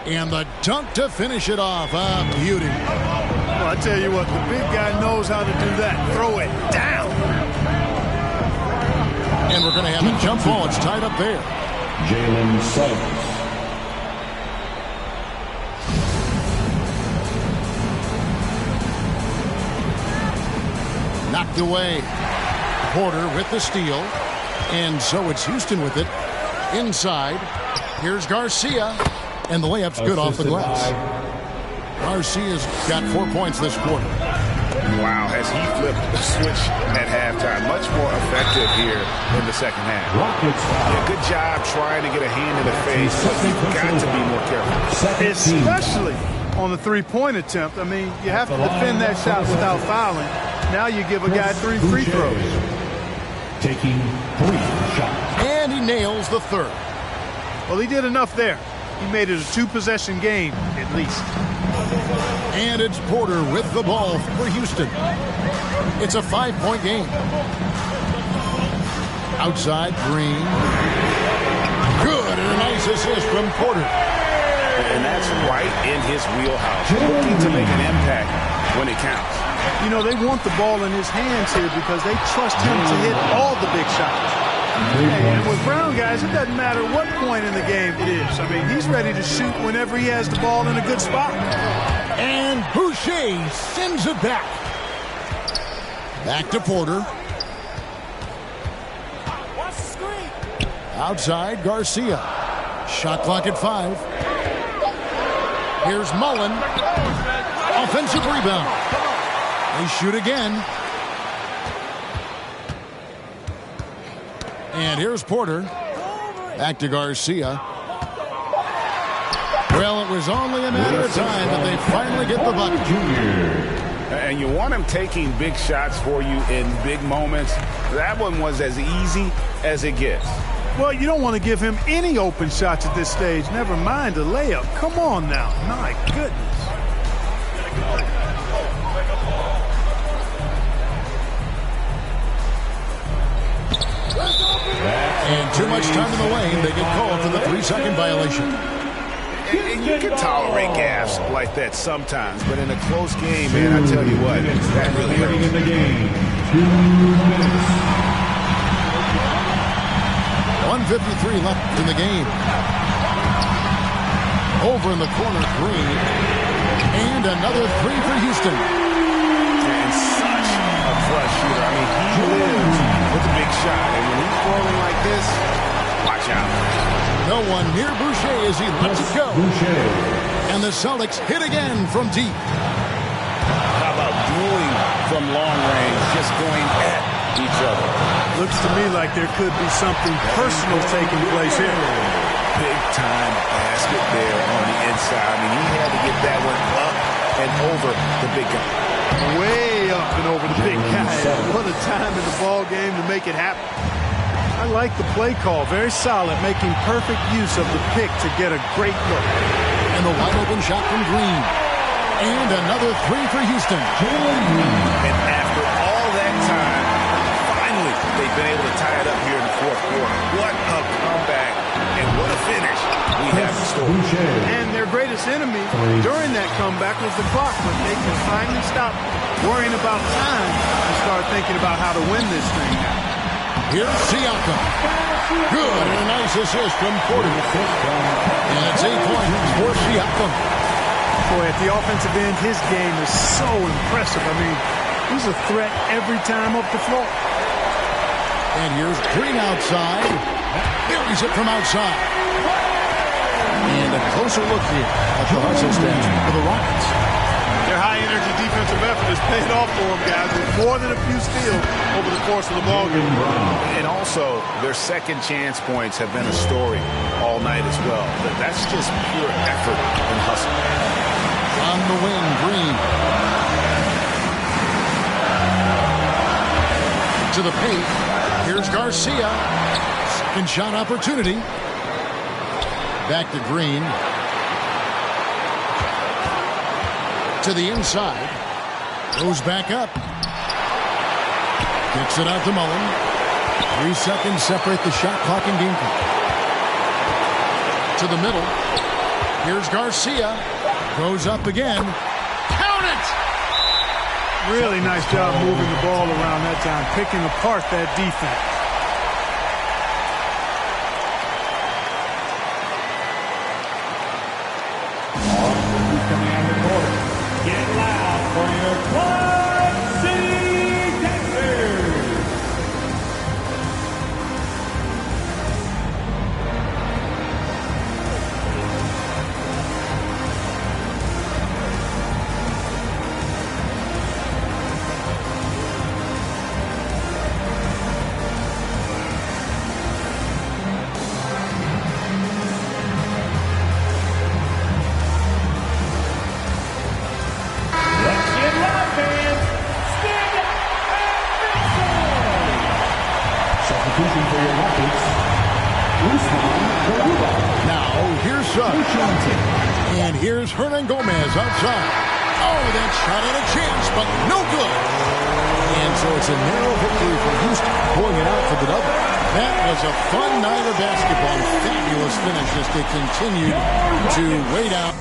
And the dunk to finish it off. A beauty. Well, I tell you what, the big guy knows how to do that. Throw it down. And we're going to have a jump ball. It's tied up there. Jalen Suggs. Knocked away. Porter with the steal. And so it's Houston with it. Inside. Here's Garcia. And the layup's good off the glass. Garcia's got 4 points this quarter. Wow, has he flipped the switch at halftime. Much more effective here in the second half. Yeah, good job trying to get a hand in the face, but you've got to be more careful. Especially on the three-point attempt. I mean, you have to defend that shot without fouling. Now you give a guy 3 free throws. Taking 3 shots. And he nails the third. Well, he did enough there. He made it a 2-possession game, at least. And it's Porter with the ball for Houston. It's a 5-point game. Outside, Green. Good, and a nice assist from Porter. And that's right in his wheelhouse. Looking to make an impact when it counts. You know, they want the ball in his hands here because they trust him to hit all the big shots. And with Brown, guys, it doesn't matter what point in the game it is. I mean, he's ready to shoot whenever he has the ball in a good spot. And Boucher sends it back. Back to Porter. Outside, Garcia. Shot clock at 5. Here's Mullen. Offensive rebound. They shoot again. And here's Porter. Back to Garcia. Well, it was only a matter of time that they finally get the bucket. And you want him taking big shots for you in big moments. That one was as easy as it gets. Well, you don't want to give him any open shots at this stage. Never mind a layup. Come on now. My goodness. And too much time in the lane. They get called for the 3-second violation. And you can tolerate gaffes like that sometimes, but in a close game, man, I tell you what, that really hurts. In the game, 2 minutes. 1:53 left in the game. Over in the corner, Green. And another 3 for Houston. And such a clutch shooter. I mean, he lives with a big shot. And when he's rolling like this, watch out. No one near Boucher as he lets it go. Boucher. And the Celtics hit again from deep. How about dueling from long range, just going at each other? Looks to me like there could be something personal taking place here. Big time basket there on the inside. I mean, he had to get that one up and over the big guy. Way up and over the big guy. What a time in the ball game to make it happen. I like the play call. Very solid, making perfect use of the pick to get a great look. And the wide open shot from Green. And another three for Houston. And after all that time, finally, they've been able to tie it up here in the fourth quarter. What a comeback and what a finish we have in store. And their greatest enemy during that comeback was the clock, but they can finally stop worrying about time and start thinking about how to win this thing now. Here's Siakam. Good, and a nice assist from Porter. And it's 8 points for Siakam. Boy, at the offensive end, his game is so impressive. I mean, he's a threat every time up the floor. And here's Green outside. Buries it from outside. And a closer look here at the hustle stats for the Rockets. Their high-energy defensive effort has paid off for them, guys, with more than a few steals over the course of the ball game. And also, their second chance points have been a story all night as well. But that's just pure effort and hustle. On the wing, Green. To the paint. Here's Garcia. Second shot opportunity. Back to Green. To the inside. Goes back up. Kicks it out to Mullen. 3 seconds separate the shot clock and game clock. To the middle. Here's Garcia. Goes up again. Count it! Really nice job moving the ball around that time, picking apart that defense. Coming out of the court. Get loud for your Quad City Dancers. Now, here's Suggs. And here's Hernan Gomez outside. Oh, that shot had a chance, but no good. And so it's a narrow victory for Houston, pulling it out for the double. That was a fun night of basketball. Fabulous finish as they continued to wait out.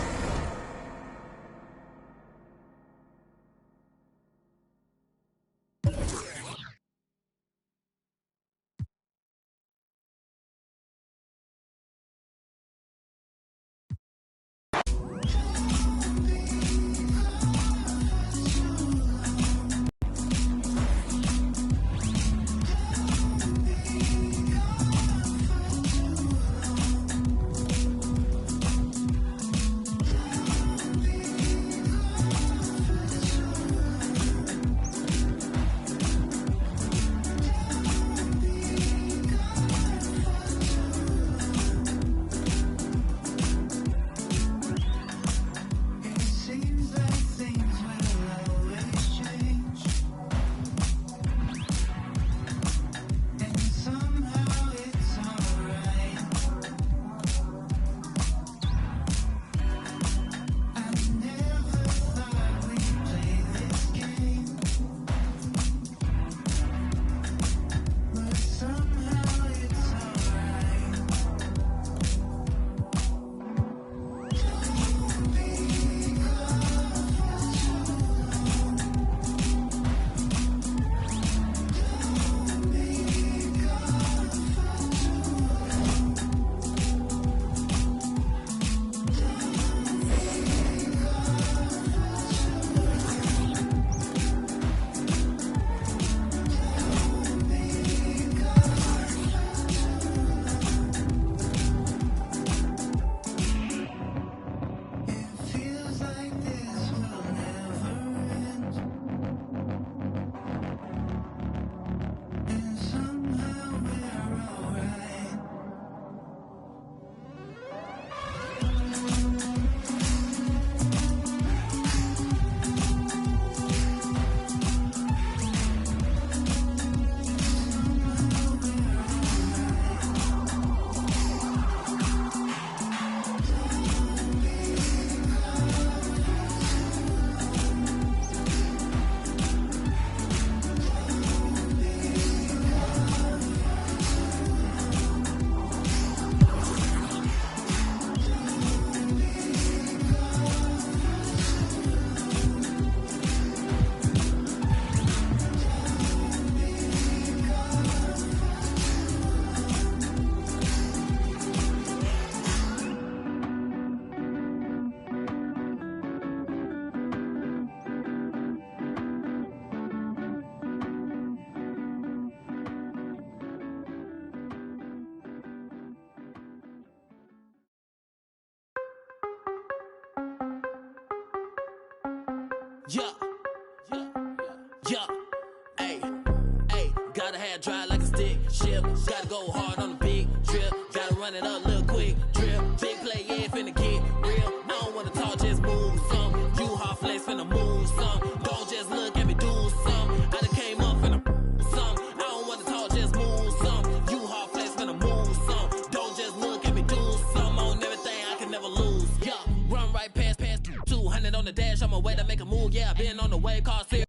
Yeah. Hey, gotta have dry like a stick. Ship, gotta go hard on the big trip. Gotta run it up, little quick trip. Big play, yeah, finna get real. I don't wanna talk, just move some. You hot flex finna move some. Don't just look at me, do some. I done came up finna some. I don't wanna talk, just move some. You hot flex finna move some. Don't just look at me, do some. On everything, I can never lose. Yeah, run right past 200 on the dash. On my way to make a move. Yeah, I been on the way, car serious.